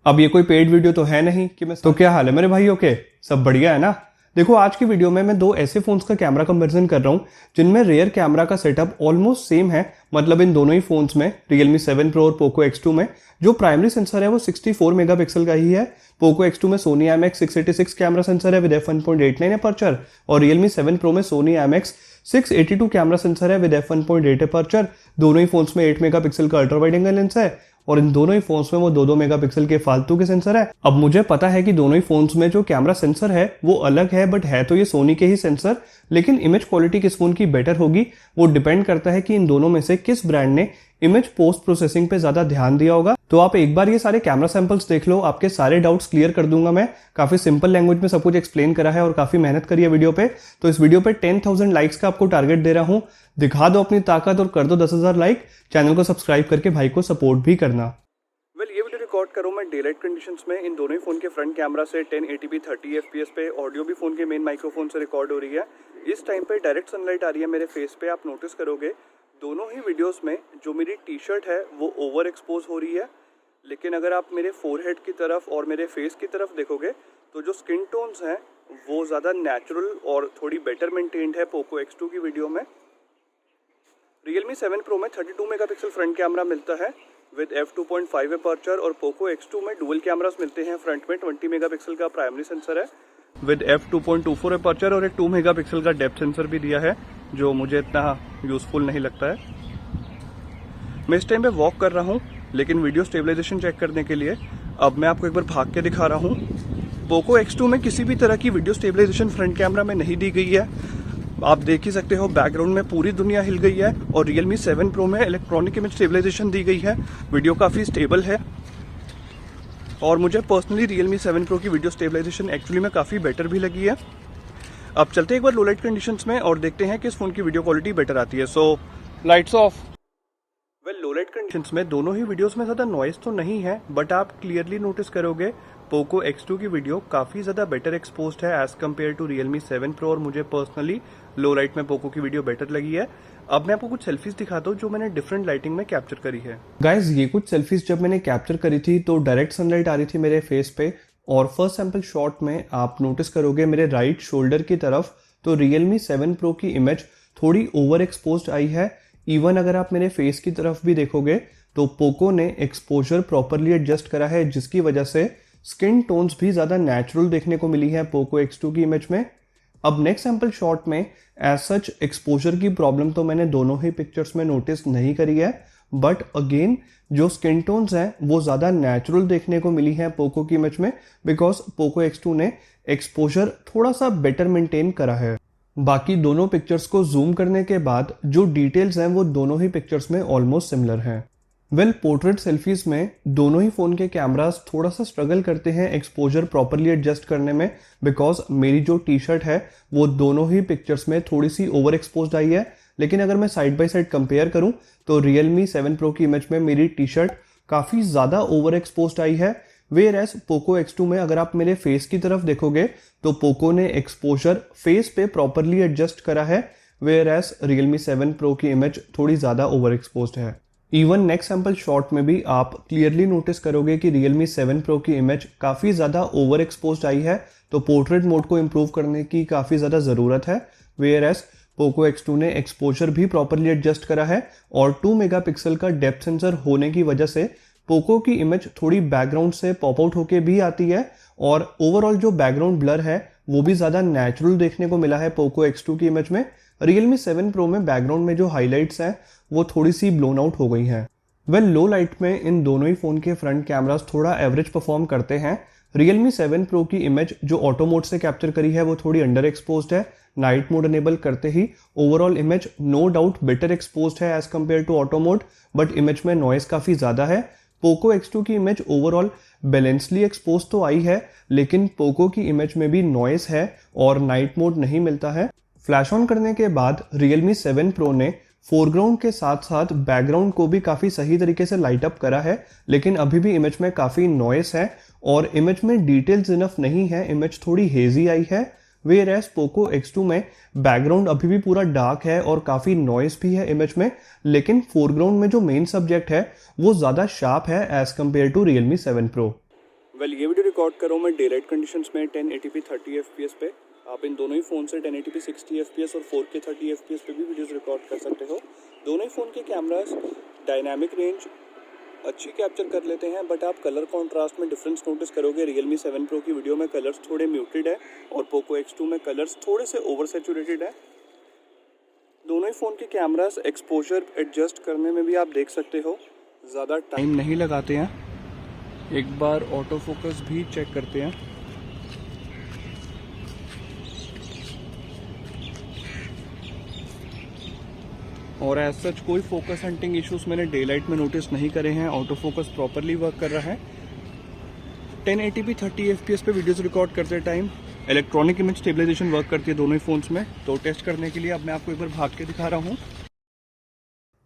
अब ये कोई पेड वीडियो तो है नहीं कि मैं तो क्या हाल है मेरे भाइयों के, सब बढ़िया है ना। देखो आज की वीडियो में मैं दो ऐसे फोन्स का कैमरा कंपैरिजन कर रहा हूँ जिनमें रेयर कैमरा का सेटअप ऑलमोस्ट सेम है। मतलब इन दोनों ही फोन्स में Realme 7 Pro और Poco X2 में जो प्राइमरी सेंसर है वो 64 मेगापिक्सल का ही है। Poco X2 में Sony IMX 686 कैमरा सेंसर है विद f1.89 अपर्चर और Realme 7 Pro में Sony IMX 682 कैमरा सेंसर है विद f1.8 अपर्चर। दोनों ही फोन्स में 8 मेगापिक्सल का अल्ट्रा वाइड एंगल लेंस है और इन दोनों ही फोन्स में वो 2-2 मेगापिक्सल के फालतू के सेंसर है। अब मुझे पता है कि दोनों ही फोन्स में जो कैमरा सेंसर है वो अलग है, बट है तो ये सोनी के ही सेंसर, लेकिन इमेज क्वालिटी किस फोन की बेटर होगी वो डिपेंड करता है कि इन दोनों में से किस ब्रांड ने इमेज पोस्ट प्रोसेसिंग पे ज्यादा ध्यान दिया होगा। तो आप एक बार ये सारे कैमरा सैंपल्स देख लो, आपके सारे डाउट्स क्लियर कर दूंगा मैं। काफी सिंपल लैंग्वेज में सब कुछ एक्सप्लेन करा है और काफी मेहनत करी है वीडियो पे। तो इस वीडियो पे 10,000 लाइक्स का आपको टारगेट दे रहा हूं। दिखा दो अपनी ताकत और कर दो 10,000 लाइक। चैनल को सब्सक्राइब करके भाई को सपोर्ट भी करना। ये वीडियो रिकॉर्ड करूँ मैं डे लाइट कंडीशंस में इन दोनों ही फ़ोन के फ्रंट कैमरा से 1080p 30 fps पे। ऑडियो भी फ़ोन के मेन माइक्रोफोन से रिकॉर्ड हो रही है। इस टाइम पे डायरेक्ट सनलाइट आ रही है मेरे फेस पे। आप नोटिस करोगे दोनों ही वीडियोस में जो मेरी टी शर्ट है वो ओवर एक्सपोज हो रही है, लेकिन अगर आप मेरे फोरहेड की तरफ और मेरे फेस की तरफ देखोगे तो जो स्किन टोन्स हैं वो ज़्यादा नेचुरल और थोड़ी बेटर मेंटेन्ड है पोको X2 की वीडियो में। Realme 7 Pro में 32 मेगापिक्सल फ्रंट कैमरा मिलता है विद f2.5 अपर्चर और Poco X2 में डुअल कैमरास मिलते हैं। फ्रंट में 20 मेगापिक्सल का प्राइमरी सेंसर है विद f2.24 अपर्चर और एक 2 मेगापिक्सल का डेप्थ सेंसर भी दिया है जो मुझे इतना यूजफुल नहीं लगता है। मैं इस टाइम पे वॉक कर रहा हूँ, लेकिन वीडियो स्टेबलाइजेशन चेक करने के लिए अब मैं आपको एक बार भाग के दिखा रहा हूँ। Poco X2 में किसी भी तरह की वीडियो स्टेबलाइजेशन फ्रंट कैमरा में नहीं दी गई है। आप देख ही सकते हो बैकग्राउंड में पूरी दुनिया हिल गई है और Realme 7 Pro में इलेक्ट्रॉनिक इमेज स्टेबलाइजेशन दी गई है। वीडियो काफ़ी स्टेबल है और मुझे पर्सनली Realme 7 Pro की वीडियो स्टेबलाइजेशन एक्चुअली में काफ़ी बेटर भी लगी है। अब चलते हैं एक बार लो लाइट कंडीशंस में और देखते हैं कि इस फोन की वीडियो क्वालिटी बेटर आती है। So lights off. Low light conditions में दोनों ही वीडियोस में ज़्यादा नॉइस तो नहीं है, बट आप क्लियरली नोटिस करोगे Poco X2 की वीडियो काफ़ी ज़्यादा बेटर एक्सपोज्ड है as compare to Realme 7 Pro और मुझे पर्सनली लो लाइट में Poco की वीडियो बेटर लगी है। अब मैं आपको कुछ सेल्फीज दिखाता हूँ जो मैंने डिफरेंट लाइटिंग में कैप्चर करी है। गाइज ये कुछ सेल्फीज जब मैंने कैप्चर करी थी तो डायरेक्ट सनलाइट आ रही थी मेरे फेस पे और फर्स्ट सैंपल शॉट में आप नोटिस करोगे मेरे राइट शोल्डर की तरफ तो Realme 7 Pro की इमेज थोड़ी ओवर एक्सपोज्ड आई है। इवन अगर आप मेरे फेस की तरफ भी देखोगे तो पोको ने एक्सपोजर प्रॉपरली एडजस्ट करा है, जिसकी वजह से स्किन टोन्स भी ज़्यादा नेचुरल देखने को मिली है Poco X2 की इमेज में। अब नेक्स्ट सैंपल शॉट में एज सच एक्सपोजर की प्रॉब्लम तो मैंने दोनों ही पिक्चर्स में नोटिस नहीं करी है, बट अगेन जो स्किन टोन्स हैं वो ज़्यादा नेचुरल देखने को मिली है पोको की इमेज में, बिकॉज Poco X2 ने एक्सपोजर थोड़ा सा बेटर मेंटेन करा है। बाकी दोनों पिक्चर्स को जूम करने के बाद जो डिटेल्स हैं वो दोनों ही पिक्चर्स में ऑलमोस्ट सिमिलर हैं। पोर्ट्रेट सेल्फीज में दोनों ही फोन के कैमरास थोड़ा सा स्ट्रगल करते हैं एक्सपोजर प्रॉपरली एडजस्ट करने में, बिकॉज मेरी जो टी शर्ट है वो दोनों ही पिक्चर्स में थोड़ी सी ओवर एक्सपोज्ड आई है। लेकिन अगर मैं साइड बाय साइड कंपेयर करूं तो Realme 7 Pro की इमेज में मेरी टी शर्ट काफ़ी ज़्यादा ओवर एक्सपोज्ड आई है। वेयर एज Poco X2 में अगर आप मेरे फेस की तरफ देखोगे तो पोको ने एक्सपोजर फेस पे प्रॉपरली एडजस्ट करा है, वेयर एज Realme 7 Pro की इमेज थोड़ी ज़्यादा ओवर एक्सपोज्ड है। इवन नेक्स्ट सैंपल शॉट में भी आप क्लियरली नोटिस करोगे कि Realme 7 Pro की इमेज काफ़ी ज़्यादा ओवर एक्सपोज्ड आई है, तो पोर्ट्रेट मोड को इम्प्रूव करने की काफ़ी ज़्यादा ज़रूरत है। वेयर एज Poco X2 ने एक्सपोजर भी प्रॉपरली एडजस्ट करा है और 2 मेगापिक्सल का डेप्थ सेंसर होने की वजह से पोको की इमेज थोड़ी बैकग्राउंड से पॉप आउट होके भी आती है और ओवरऑल जो बैकग्राउंड ब्लर है वो भी ज़्यादा नेचुरल देखने को मिला है Poco X2 की इमेज में। Realme 7 Pro में बैकग्राउंड में जो हाइलाइट्स हैं वो थोड़ी सी ब्लोन आउट हो गई हैं। लो लाइट में इन दोनों ही फ़ोन के फ्रंट कैमरास थोड़ा एवरेज परफॉर्म करते हैं। Realme 7 Pro की इमेज जो ऑटो मोड से कैप्चर करी है वो थोड़ी अंडर एक्सपोज्ड है। नाइट मोड अनेबल करते ही overall image no doubt better exposed है as compare to auto mode, but image में नॉइस काफ़ी ज़्यादा है। Poco X2 की इमेज ओवरऑल बैलेंसली एक्सपोज तो आई है, लेकिन पोको की इमेज में भी नॉइस है और नाइट मोड नहीं मिलता है। फ्लैश ऑन करने के बाद Realme 7 Pro ने फोरग्राउंड के साथ साथ बैकग्राउंड को भी काफ़ी सही तरीके से लाइट अप करा है, लेकिन अभी भी इमेज में काफ़ी नॉइस है और इमेज में डिटेल्स इनफ नहीं है। इमेज थोड़ी हेजी आई है। वेयर एज Poco X2 में बैकग्राउंड अभी भी पूरा डार्क है और काफ़ी नॉइस भी है इमेज में, लेकिन फोरग्राउंड में जो मेन सब्जेक्ट है वो ज़्यादा शार्प है as compare to Realme 7 Pro। Well ये वीडियो रिकॉर्ड कर रहा हूँ मैं डे लाइट कंडीशंस में 1080p 30 fps पे। आप इन दोनों ही फ़ोन से 1080p 60 fps और 4K 30 fps पे भी वीडियोस रिकॉर्ड कर सकते हो। दोनों ही फ़ोन के कैमरास डायनामिक रेंज अच्छी कैप्चर कर लेते हैं, बट आप कलर कॉन्ट्रास्ट में डिफरेंस नोटिस करोगे। Realme 7 Pro की वीडियो में कलर्स थोड़े म्यूटेड है और Poco X2 में कलर्स थोड़े से ओवर सैचुरेटेड है। दोनों ही फ़ोन के कैमरास एक्सपोजर एडजस्ट करने में भी आप देख सकते हो ज़्यादा टाइम नहीं लगाते हैं। एक बार ऑटो फोकस भी चेक करते हैं। और एज सच कोई फोकस हंटिंग इश्यूज मैंने डे लाइट में नोटिस नहीं करे हैं। ऑटो फोकस प्रॉपरली वर्क कर रहा है। 1080p 30 fps पे वीडियोस रिकॉर्ड करते time electronic image stabilization work करती है दोनों ही फोन्स में। तो टेस्ट करने के लिए अब मैं आपको एक बार भाग के दिखा रहा हूँ।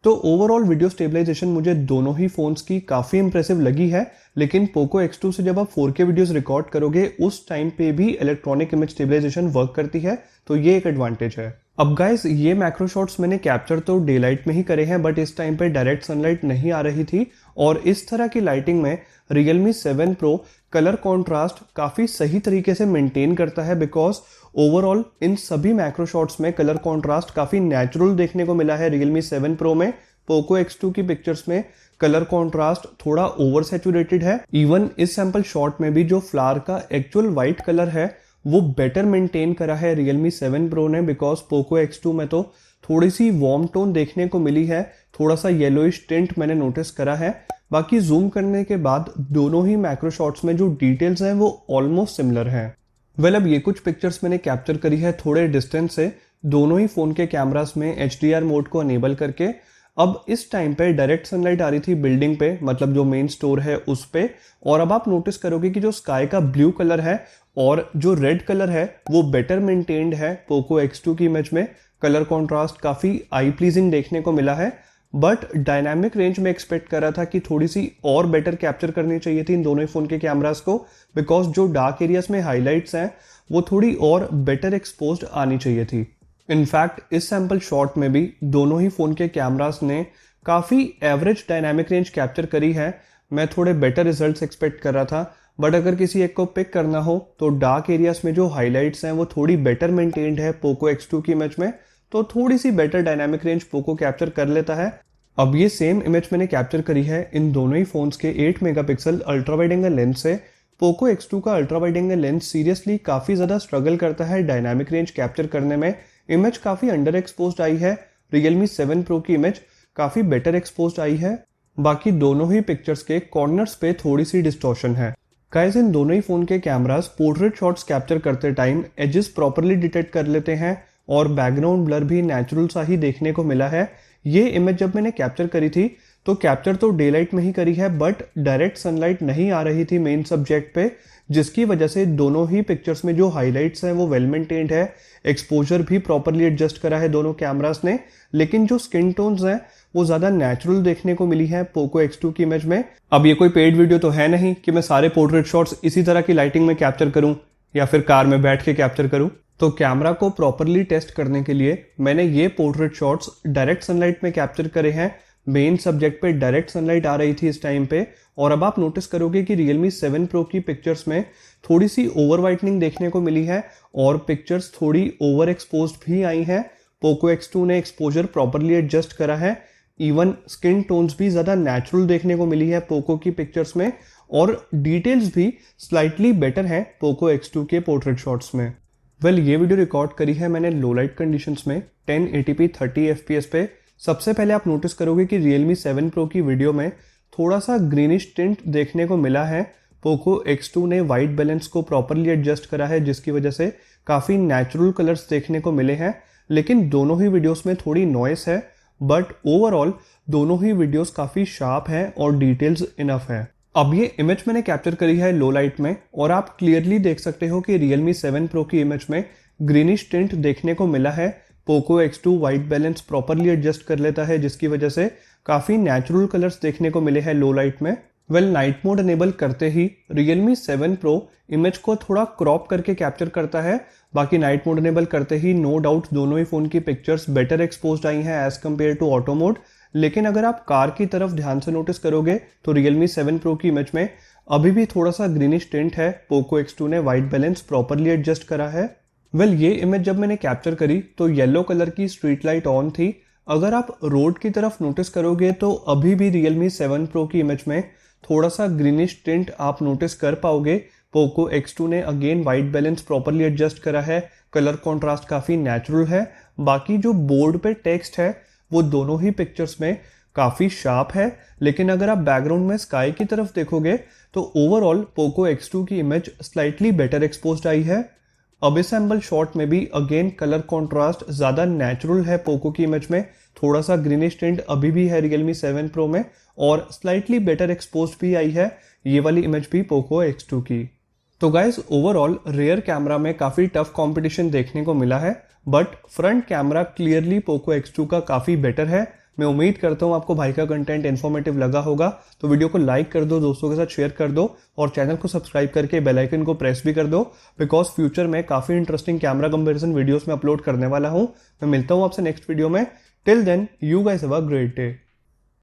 तो ओवरऑल वीडियो स्टेबलाइजेशन मुझे दोनों ही फोन्स की काफ़ी इंप्रेसिव लगी है, लेकिन Poco X2 से जब आप 4K वीडियोस रिकॉर्ड करोगे उस टाइम पे भी इलेक्ट्रॉनिक इमेज स्टेबलाइजेशन वर्क करती है, तो ये एक एडवांटेज है। अब गाइस ये मैक्रो शॉट्स मैंने कैप्चर तो डे लाइट में ही करे हैं, बट इस टाइम पे डायरेक्ट सनलाइट नहीं आ रही थी और इस तरह की लाइटिंग में Realme 7 Pro कलर कॉन्ट्रास्ट काफ़ी सही तरीके से मेंटेन करता है, बिकॉज ओवरऑल इन सभी मैक्रो शॉट्स में कलर कॉन्ट्रास्ट काफ़ी नेचुरल देखने को मिला है Realme 7 Pro में। Poco X2 की पिक्चर्स में कलर कॉन्ट्रास्ट थोड़ा ओवर सैचुरेटेड है। इवन इस सैंपल शॉट में भी जो फ्लावर का एक्चुअल वाइट कलर है वो बेटर मेंटेन करा है Realme 7 Pro ने, बिकॉज Poco X2 में तो थोड़ी सी वार्म टोन देखने को मिली है, थोड़ा सा येलोइश टिंट मैंने नोटिस करा है। बाकी जूम करने के बाद दोनों ही मैक्रो शॉट्स में जो डिटेल्स हैं वो ऑलमोस्ट सिमिलर हैं। वेल अब ये कुछ पिक्चर्स मैंने कैप्चर करी है थोड़े डिस्टेंस से, दोनों ही फ़ोन के कैमरास में HDR मोड को अनेबल करके। अब इस टाइम पे डायरेक्ट सनलाइट आ रही थी बिल्डिंग पे, मतलब जो मेन स्टोर है उस पे, और अब आप नोटिस करोगे कि जो स्काई का ब्लू कलर है और जो रेड कलर है वो बेटर मेंटेन्ड है Poco X2 की इमेज में। कलर कॉन्ट्रास्ट काफ़ी आई प्लीजिंग देखने को मिला है, बट डायनामिक रेंज में एक्सपेक्ट कर रहा था कि थोड़ी सी और बेटर कैप्चर करनी चाहिए थी इन दोनों ही फ़ोन के कैमरास को, बिकॉज जो डार्क एरियाज में हाईलाइट्स हैं वो थोड़ी और बेटर एक्सपोज्ड आनी चाहिए थी। इनफैक्ट इस सैम्पल शॉट में भी दोनों ही फ़ोन के कैमरास ने काफ़ी एवरेज डायनामिक रेंज कैप्चर करी है। मैं थोड़े बेटर रिजल्ट्स एक्सपेक्ट कर रहा था, बट अगर किसी एक को पिक करना हो तो डार्क एरियाज में जो हाईलाइट्स हैं वो थोड़ी बेटर मेंटेन्ड है Poco X2 की इमेज में, तो थोड़ी सी better dynamic range Poco capture कर लेता है। अब ये सेम इमेज मैंने कैप्चर करी है इन दोनों ही फोन्स के 8 megapixel ultra wide angle lens से। Poco X2 का ultra wide angle lens seriously काफ़ी ज़्यादा स्ट्रगल करता है डायनामिक रेंज कैप्चर करने में। इमेज काफ़ी अंडर एक्सपोज्ड आई है। Realme 7 Pro की इमेज काफ़ी बेटर एक्सपोज्ड आई है। बाकी दोनों ही पिक्चर्स के कॉर्नर्स पे थोड़ी सी डिस्टॉर्शन है। गाइस इन दोनों ही फ़ोन के कैमरास पोर्ट्रेट शॉट्स कैप्चर करते टाइम एजेस प्रॉपरली डिटेक्ट कर लेते हैं और बैकग्राउंड ब्लर भी नेचुरल सा ही देखने को मिला है। ये इमेज जब मैंने कैप्चर करी थी तो कैप्चर तो डे लाइट में ही करी है, बट डायरेक्ट सनलाइट नहीं आ रही थी मेन सब्जेक्ट पे, जिसकी वजह से दोनों ही पिक्चर्स में जो हाईलाइट्स हैं वो वेल मेंटेन्ड है। एक्सपोजर भी प्रॉपरली एडजस्ट करा है दोनों कैमरास ने, लेकिन जो स्किन टोन्स हैं वो ज़्यादा नेचुरल देखने को मिली है Poco X2 की इमेज में। अब ये कोई पेड वीडियो तो है नहीं कि मैं सारे पोर्ट्रेट शॉट्स इसी तरह की लाइटिंग में कैप्चर करूं या फिर कार में बैठ के कैप्चर करूं। तो कैमरा को प्रॉपरली टेस्ट करने के लिए मैंने ये पोर्ट्रेट शॉट्स डायरेक्ट सनलाइट में कैप्चर करे हैं। मेन सब्जेक्ट पे डायरेक्ट सनलाइट आ रही थी इस टाइम पे, और अब आप नोटिस करोगे कि Realme 7 Pro की पिक्चर्स में थोड़ी सी ओवर वाइटनिंग देखने को मिली है और पिक्चर्स थोड़ी ओवर एक्सपोज्ड भी आई हैं। Poco X2 ने एक्सपोजर प्रॉपरली एडजस्ट करा है। इवन स्किन टोन्स भी ज़्यादा नेचुरल देखने को मिली है Poco की पिक्चर्स में, और डिटेल्स भी स्लाइटली बेटर हैं Poco X2 के पोर्ट्रेट शॉट्स में। वेल ये वीडियो रिकॉर्ड करी है मैंने लो लाइट कंडीशंस में 1080p 30 fps पे। सबसे पहले आप नोटिस करोगे कि Realme 7 Pro की वीडियो में थोड़ा सा ग्रीनिश टिंट देखने को मिला है। Poco X2 ने वाइट बैलेंस को प्रॉपरली एडजस्ट करा है, जिसकी वजह से काफ़ी नेचुरल कलर्स देखने को मिले हैं। लेकिन दोनों ही वीडियोस में थोड़ी नॉइस है, बट ओवरऑल दोनों ही वीडियोस काफ़ी शार्प हैं और डिटेल्स इनफ है। अब ये इमेज मैंने कैप्चर करी है लो लाइट में, और आप क्लियरली देख सकते हो कि Realme 7 Pro की इमेज में ग्रीनिश टिंट देखने को मिला है। Poco X2 white balance properly adjust कर लेता है, जिसकी वजह से काफ़ी नेचुरल कलर्स देखने को मिले हैं लो लाइट में। वेल नाइट मोड एनेबल करते ही Realme 7 Pro इमेज को थोड़ा क्रॉप करके कैप्चर करता है। बाकी नाइट मोड एनेबल करते ही नो डाउट दोनों ही फ़ोन की पिक्चर्स बेटर एक्सपोज्ड आई हैं as compare to auto mode. लेकिन अगर आप कार की तरफ ध्यान से नोटिस करोगे तो Realme 7 Pro की इमेज में अभी भी थोड़ा सा ग्रीनिश टिंट है। पोको X2 ने वाइट बैलेंस प्रॉपरली एडजस्ट करा है। ये इमेज जब मैंने कैप्चर करी तो येलो कलर की स्ट्रीट लाइट ऑन थी। अगर आप रोड की तरफ नोटिस करोगे तो अभी भी Realme 7 Pro की इमेज में थोड़ा सा ग्रीनिश टिंट आप नोटिस कर पाओगे। पोको X2 ने again white balance properly adjust करा है। कलर कॉन्ट्रास्ट काफ़ी नेचुरल है। बाकी जो बोर्ड पे टेक्स्ट है वो दोनों ही पिक्चर्स में काफ़ी शार्प है, लेकिन अगर आप बैकग्राउंड में स्काई की तरफ देखोगे तो ओवरऑल पोको X2 की इमेज स्लाइटली बेटर एक्सपोज्ड आई है। अब इस सैम्पल शॉट में भी अगेन कलर कॉन्ट्रास्ट ज़्यादा नेचुरल है पोको की इमेज में। थोड़ा सा ग्रीनिश टिंट अभी भी है Realme 7 Pro में और स्लाइटली बेटर एक्सपोज्ड भी आई है ये वाली इमेज भी पोको X2 की। तो गाइज ओवरऑल रेयर कैमरा में काफ़ी टफ कंपटीशन देखने को मिला है, but front camera clearly Poco X2 का काफ़ी बेटर है। मैं उम्मीद करता हूँ आपको भाई का कंटेंट इन्फॉर्मेटिव लगा होगा, तो वीडियो को लाइक कर दो, दोस्तों के साथ शेयर कर दो और चैनल को सब्सक्राइब करके बेल आइकन को प्रेस भी कर दो, बिकॉज फ्यूचर में काफ़ी इंटरेस्टिंग कैमरा कंपैरिजन वीडियोस में अपलोड करने वाला हूँ। मैं मिलता हूँ आपसे नेक्स्ट वीडियो में। Till then you guys have a great day.